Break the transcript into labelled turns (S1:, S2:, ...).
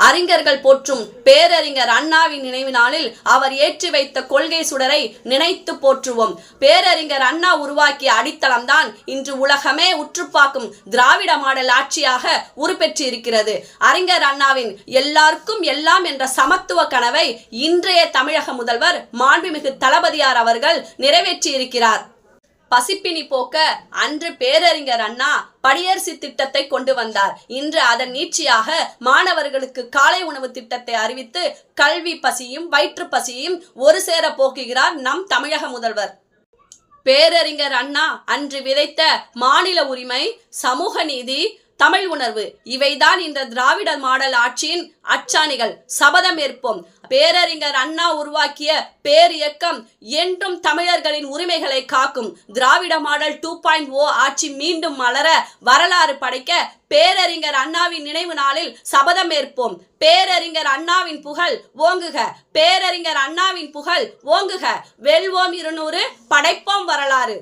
S1: அறிஞர்கள் போற்றும் பேரறிஞர் அண்ணாவின் நினைவு நாளில் அவர் ஏற்றி வைத்த கொள்கை சுடரை நினைத்து போற்றுவோம். பேரறிஞர் அண்ணா உருவாக்கிய அடித்தளம்தான் இன்று உலகமே உற்றுப்பார்க்கும் திராவிட மாடல் ஆட்சியாக உருப்பெற்று இருக்கிறது. அறிஞர் அண்ணாவின் எல்லாருக்கும் எல்லாம் என்ற சமத்துவ கனவை இன்றைய தமிழக முதல்வர் மாண்புமிகு தளபதியார் அவர்கள் நிறைவேற்றி இருக்கிறார். பசிப்பினி போக்க அன்று பேரறிஞர் அண்ணா படியரசு திட்டத்தை கொண்டு வந்தார். இன்று அதன் நீட்சியாக மாணவர்களுக்கு காலை உணவு திட்டத்தை அறிவித்து கல்வி பசியும் வயிற்று பசியும் ஒரு சேர போக்குகிறார் நம் தமிழக முதல்வர். பேரறிஞர் அண்ணா அன்று விதைத்த மாநில உரிமை, சமூக நீதி, தமிழ் உணர்வு இவைதான் இந்த திராவிட மாடல் ஆட்சியின் அச்சாணிகள். சபதம் ஏற்போம். பேரறிஞர் அண்ணா உருவாக்கிய பேர் இயக்கம் என்றும் தமிழர்களின் உரிமைகளை காக்கும். திராவிட மாடல் 2.0 ஆட்சி மீண்டும் மலர வரலாறு படைக்க பேரறிஞர் அண்ணாவின் நினைவு நாளில் சபதம் ஏற்போம். பேரறிஞர் அண்ணாவின் புகழ் ஓங்குக, பேரறிஞர் அண்ணாவின் புகழ் ஓங்குக. வெல்வோம் 200, படைப்போம் வரலாறு.